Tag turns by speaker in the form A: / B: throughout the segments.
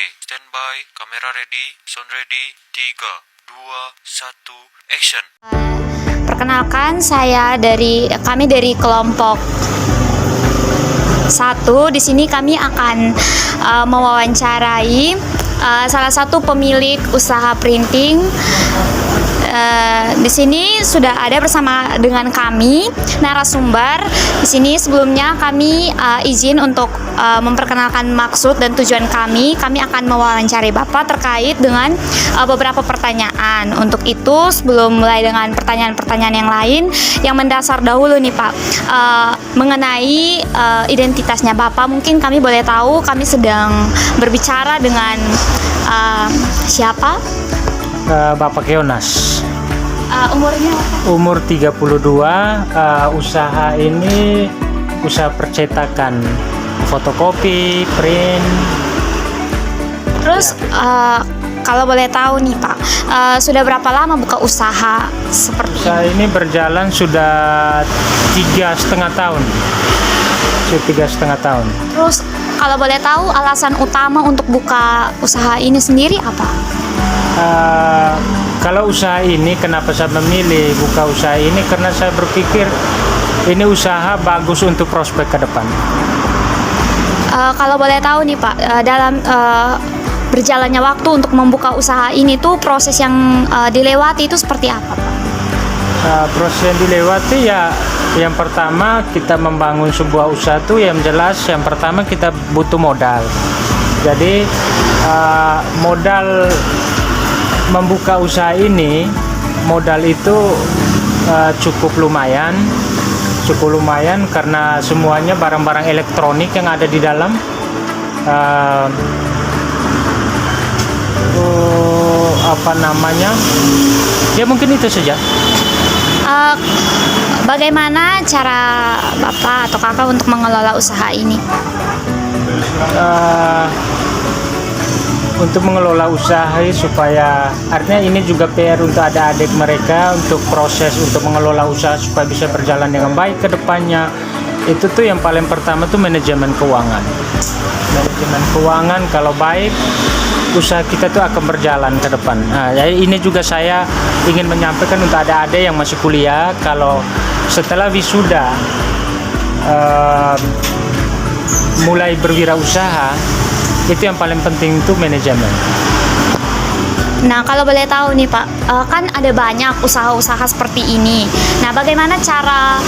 A: Oke, standby, kamera ready, sound ready, 3, 2, 1, action.
B: Perkenalkan, kami dari kelompok 1. Di sini kami akan mewawancarai salah satu pemilik usaha printing. Di sini sudah ada bersama dengan kami narasumber. Di sini sebelumnya kami izin untuk memperkenalkan maksud dan tujuan kami. Kami akan mewawancari Bapak terkait dengan beberapa pertanyaan. Untuk itu, sebelum mulai dengan pertanyaan-pertanyaan yang lain, yang mendasar dahulu nih Pak, mengenai identitasnya Bapak. Mungkin kami boleh tahu kami sedang berbicara dengan siapa?
C: Bapak Keonas.
B: Umurnya apa?
C: Umur 32. Usaha ini usaha percetakan, fotokopi, print.
B: Terus kalau boleh tahu nih Pak, sudah berapa lama buka usaha seperti
C: Usaha ini berjalan sudah 3,5 tahun. Sudah 3,5 tahun.
B: Terus kalau boleh tahu alasan utama untuk buka usaha ini sendiri apa?
C: Kalau usaha ini, kenapa saya memilih buka usaha ini? Karena saya berpikir ini usaha bagus untuk prospek ke depan.
B: Kalau boleh tahu nih Pak, dalam berjalannya waktu untuk membuka usaha ini tuh proses yang dilewati itu seperti apa Pak?
C: Proses yang dilewati ya, yang pertama kita membangun sebuah usaha tuh yang jelas yang pertama kita butuh modal. Jadi modal membuka usaha ini, modal itu cukup lumayan karena semuanya barang-barang elektronik yang ada di dalam. Ya mungkin itu saja.
B: Bagaimana cara Bapak atau Kakak untuk mengelola usaha ini?
C: Untuk mengelola usaha supaya, artinya ini juga PR untuk adik-adik mereka untuk proses untuk mengelola usaha supaya bisa berjalan dengan baik ke depannya. Itu tuh yang paling pertama tuh manajemen keuangan. Manajemen keuangan kalau baik, usaha kita tuh akan berjalan ke depan. Jadi ini juga saya ingin menyampaikan untuk adik-adik yang masih kuliah, kalau setelah wisuda mulai berwirausaha, itu yang paling penting itu manajemen.
B: Nah, kalau boleh tahu nih Pak, kan ada banyak usaha-usaha seperti ini. Nah, bagaimana cara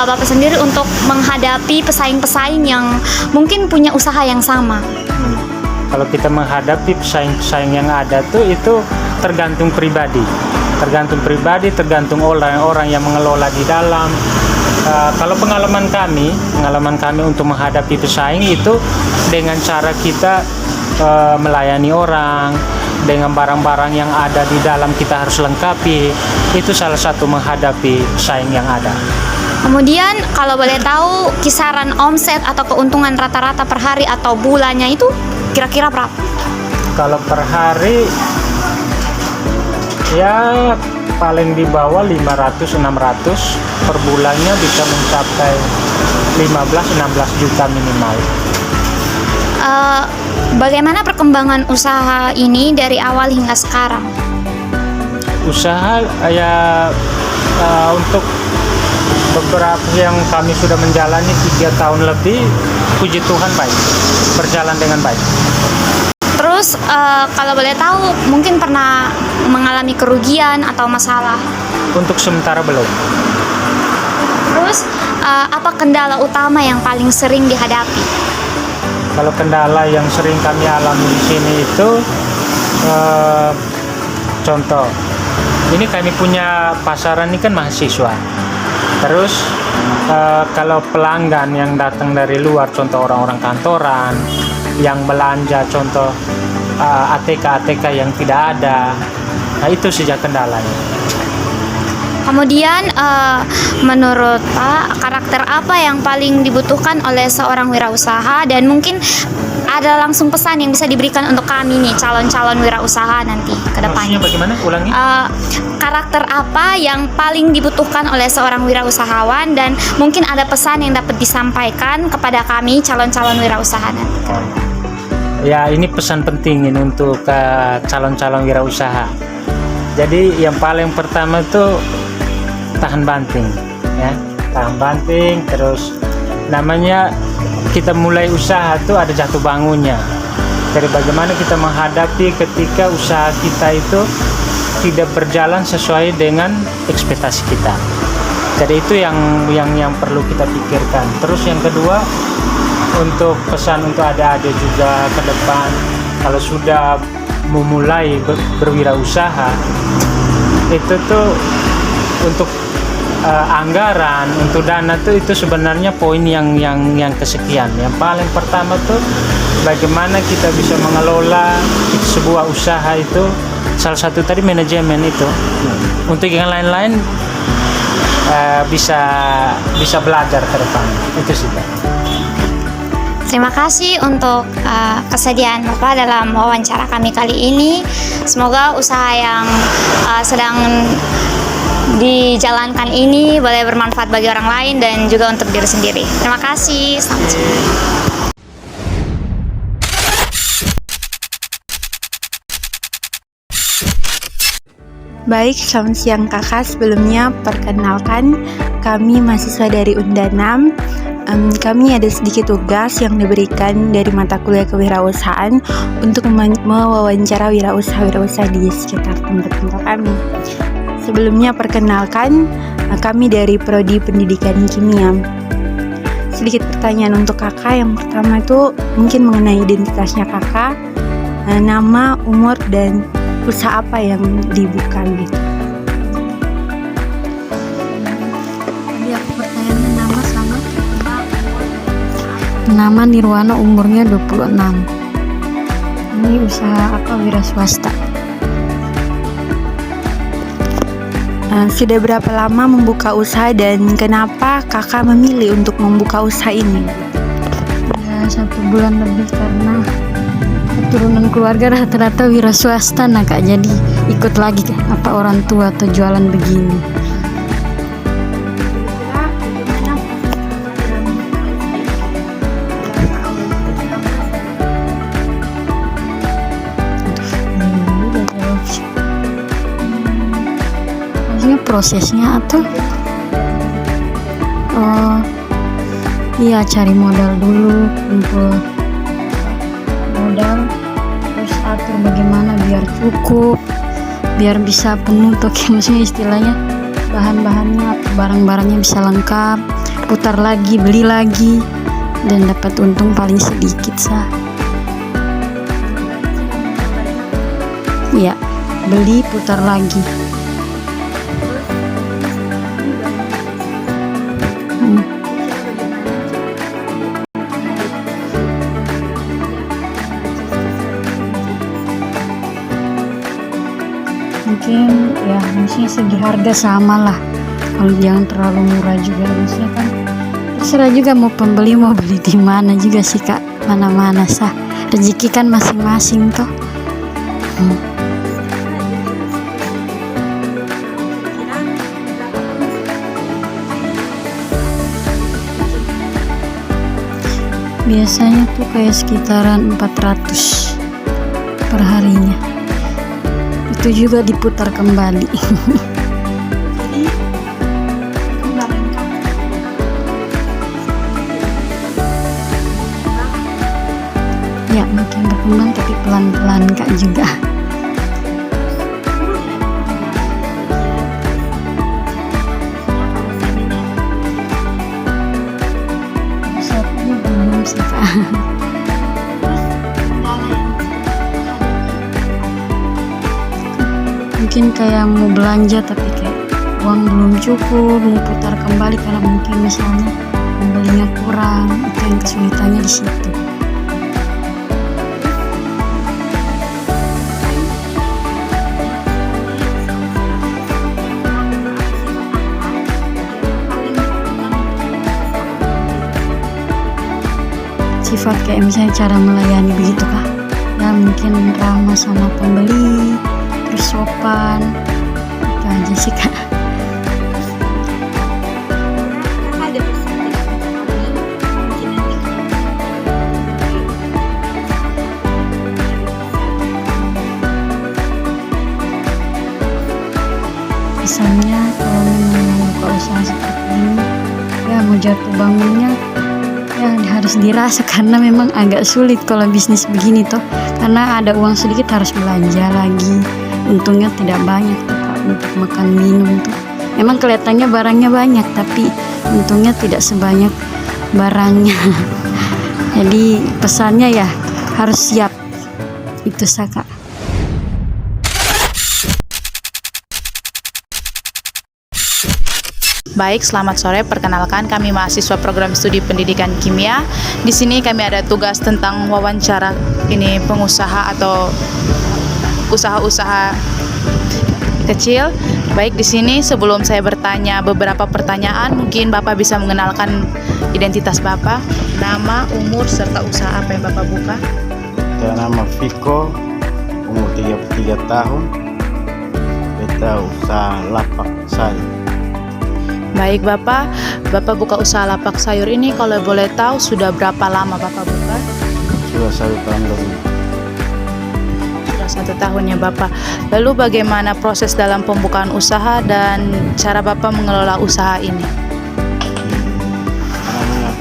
B: Bapak sendiri untuk menghadapi pesaing-pesaing yang mungkin punya usaha yang sama?
C: Kalau kita menghadapi pesaing-pesaing yang ada tuh itu tergantung pribadi, tergantung orang-orang yang mengelola di dalam. Kalau pengalaman kami untuk menghadapi pesaing itu dengan cara kita melayani orang, dengan barang-barang yang ada di dalam kita harus lengkapi. Itu salah satu menghadapi pesaing yang ada.
B: Kemudian kalau boleh tahu kisaran omset atau keuntungan rata-rata per hari atau bulannya itu kira-kira berapa?
C: Kalau per hari ya paling di bawah 500-600, per bulannya bisa mencapai 15-16 juta minimal.
B: Bagaimana perkembangan usaha ini dari awal hingga sekarang?
C: Usaha ya untuk beberapa yang kami sudah menjalani 3 tahun lebih, puji Tuhan baik, berjalan dengan baik.
B: Terus kalau boleh tahu mungkin pernah mengalami kerugian atau masalah?
C: Untuk sementara belum.
B: Terus apa kendala utama yang paling sering dihadapi?
C: Kalau kendala yang sering kami alami di sini itu contoh, ini kami punya pasaran ini kan mahasiswa. Terus kalau pelanggan yang datang dari luar, contoh orang-orang kantoran yang belanja, contoh ATK yang tidak ada, nah itu saja kendalanya.
B: Kemudian menurut Pak, karakter apa yang paling dibutuhkan oleh seorang wirausaha, dan mungkin ada langsung pesan yang bisa diberikan untuk kami nih calon-calon wirausaha nanti ke depannya?
C: Maksudnya bagaimana? Ulangi.
B: Karakter apa yang paling dibutuhkan oleh seorang wirausahawan, dan mungkin ada pesan yang dapat disampaikan kepada kami calon-calon wirausaha nanti?
C: Ya, ini pesan penting ini untuk calon-calon wirausaha. Jadi yang paling pertama tuh tahan banting, ya, tahan banting. Terus namanya kita mulai usaha tuh ada jatuh bangunnya. Dari bagaimana kita menghadapi ketika usaha kita itu tidak berjalan sesuai dengan ekspektasi kita. Jadi itu yang perlu kita pikirkan. Terus yang kedua, untuk pesan untuk adik-adik juga ke depan, kalau sudah memulai berwirausaha, itu tuh untuk anggaran, untuk dana tuh itu sebenarnya poin yang kesekian. Yang paling pertama tuh bagaimana kita bisa mengelola sebuah usaha itu, salah satu tadi manajemen itu. Untuk yang lain-lain bisa belajar ke depan. Itu sih, Pak.
B: Terima kasih untuk kesediaan Bapak dalam wawancara kami kali ini. Semoga usaha yang sedang dijalankan ini boleh bermanfaat bagi orang lain dan juga untuk diri sendiri. Terima kasih. Selamat siang.
D: Baik, selamat siang kakak. Sebelumnya perkenalkan, kami mahasiswa dari Undana. Kami ada sedikit tugas yang diberikan dari mata kuliah kewirausahaan untuk mewawancara wirausaha di sekitar tempat tinggal kami. Sebelumnya perkenalkan, kami dari Prodi Pendidikan Kimia. Sedikit pertanyaan untuk kakak. Yang pertama itu mungkin mengenai identitasnya kakak, nama, umur, dan usaha apa yang dibuka gitu.
E: Tadi aku pertanyaannya nama sama nama Nirwana, umurnya 26. Ini usaha apa, wira swasta?
D: Sudah berapa lama membuka usaha dan kenapa kakak memilih untuk membuka usaha ini?
E: Ya 1 bulan lebih, karena keturunan keluarga rata-rata wira swasta, nah kak, jadi ikut lagi apa orang tua atau jualan begini. Maksudnya prosesnya atau iya, cari modal dulu, kumpul modal, terus atur bagaimana biar cukup, biar bisa penuh tuh, maksudnya istilahnya bahan-bahannya atau barang-barangnya bisa lengkap, putar lagi, beli lagi, dan dapat untung paling sedikit sah. Ya, beli, putar lagi. Mungkin ya, maksudnya segi harga sama lah, kalau jangan terlalu murah juga. Maksudnya kan terserah juga mau pembeli mau beli di mana juga sih kak, mana-mana sah, rezeki kan masing-masing toh. Biasanya tuh kayak sekitaran 400 per harinya. Itu juga diputar kembali. Ya, makin berkembang tapi pelan-pelan kak juga. Saatnya belum sih kak. Mungkin kayak mau belanja tapi kayak uang belum cukup, mau putar kembali karena mungkin misalnya pembelinya kurang, itu yang kesulitannya di situ. Sifat kayak misalnya cara melayani begitu kak, ya mungkin ramah sama pembeli, terus sopan, itu aja sih kak. kesannya kalau memang mau buka usaha seperti ini, ya mau jatuh bangunnya ya harus dirasa karena memang agak sulit kalau bisnis begini toh, karena ada uang sedikit harus belanja lagi, untungnya tidak banyak tuh Kak untuk makan minum tuh. Memang kelihatannya barangnya banyak tapi untungnya tidak sebanyak barangnya. Jadi pesannya ya harus siap, itu Kak.
F: Baik, selamat sore. Perkenalkan, kami mahasiswa program studi pendidikan kimia. Di sini kami ada tugas tentang wawancara ini pengusaha atau usaha-usaha kecil. Baik, di sini sebelum saya bertanya beberapa pertanyaan, mungkin Bapak bisa mengenalkan identitas Bapak, nama, umur, serta usaha apa yang Bapak buka.
G: Saya nama Viko, umur 33 tahun. Kita usaha lapak sayur.
F: Baik Bapak buka usaha lapak sayur ini kalau boleh tahu sudah berapa lama Bapak buka?
G: Sudah 1 tahun lebih.
F: Sudah 1 tahun ya Bapak. Lalu bagaimana proses dalam pembukaan usaha dan cara Bapak mengelola usaha ini?
G: Namanya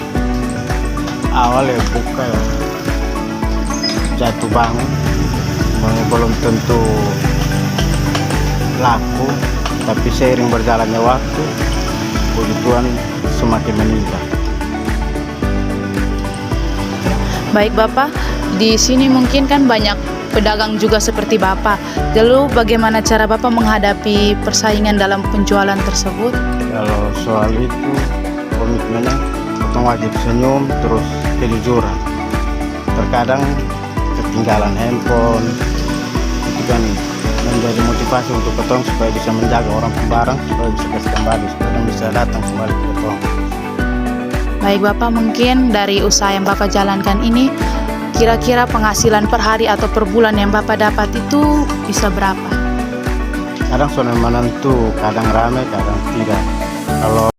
G: awal ya buka ya, jatuh bangun, belum tentu laku, tapi seiring berjalannya waktu, puji Tuhan semakin meningkat.
F: Baik Bapak, di sini mungkin kan banyak pedagang juga seperti Bapak. Lalu bagaimana cara Bapak menghadapi persaingan dalam penjualan tersebut?
G: Kalau soal itu komitmennya kita wajib senyum terus kejujuran. Terkadang ketinggalan handphone itu kan menjadi motivasi untuk ketong supaya bisa menjaga orang pembarang supaya bisa kasih kembali supaya bisa datang kembali ke ketong.
F: Baik Bapak, mungkin dari usaha yang Bapak jalankan ini kira-kira penghasilan per hari atau per bulan yang Bapak dapat itu bisa berapa?
G: Kadang soalnya menentu, kadang ramai, kadang tidak. Kalau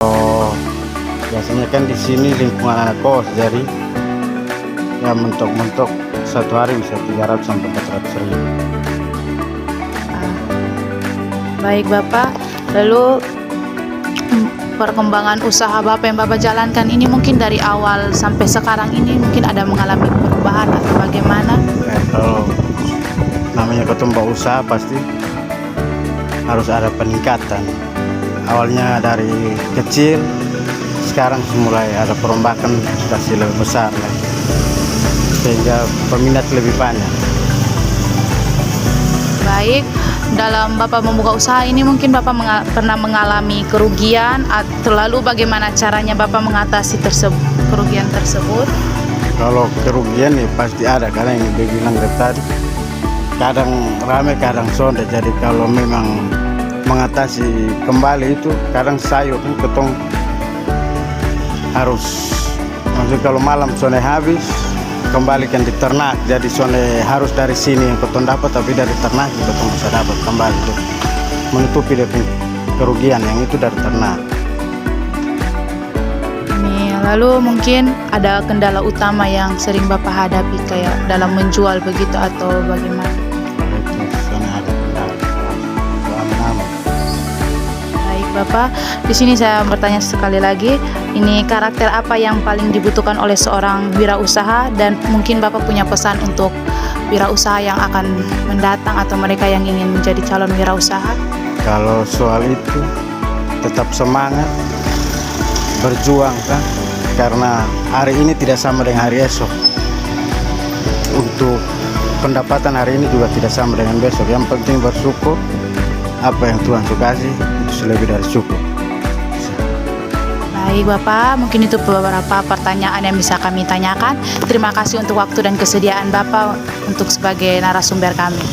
G: biasanya kan di sini lingkungan anak kos, jadi ya mentok-mentok satu hari bisa 300 sampai 400 ribu.
F: Baik Bapak, lalu perkembangan usaha Bapak yang Bapak jalankan ini mungkin dari awal sampai sekarang ini mungkin ada mengalami perubahan atau bagaimana?
G: Kalau namanya ketumbuh usaha pasti harus ada peningkatan. Awalnya dari kecil, sekarang mulai ada perombakan kasih lebih besar lagi, sehingga peminat lebih banyak.
F: Baik, dalam Bapak membuka usaha ini mungkin Bapak pernah mengalami kerugian, atau lalu bagaimana caranya Bapak mengatasi kerugian tersebut?
G: Kalau kerugian ya pasti ada, karena yang dibilang dari tadi kadang ramai kadang sonde. Jadi kalau memang mengatasi kembali itu kadang sayur kan ketong harus, maksudnya kalau malam sonde habis kembalikan di ternak, jadi sone harus dari sini yang ketong dapat, tapi dari ternak kita bisa dapat kembali tuh, menutupi dari kerugian yang itu dari ternak.
F: Nih, lalu mungkin ada kendala utama yang sering Bapak hadapi kayak dalam menjual begitu atau bagaimana?
G: Itu sone ada kendala.
F: Baik Bapak, di sini saya bertanya sekali lagi, ini karakter apa yang paling dibutuhkan oleh seorang wirausaha, dan mungkin Bapak punya pesan untuk wirausaha yang akan mendatang atau mereka yang ingin menjadi calon wirausaha?
G: Kalau soal itu tetap semangat, berjuang kan, karena hari ini tidak sama dengan hari esok. Untuk pendapatan hari ini juga tidak sama dengan besok. Yang penting bersyukur, apa yang Tuhan kasih itu lebih dari cukup.
F: Baik Bapak, mungkin itu beberapa pertanyaan yang bisa kami tanyakan. Terima kasih untuk waktu dan kesediaan Bapak untuk sebagai narasumber kami.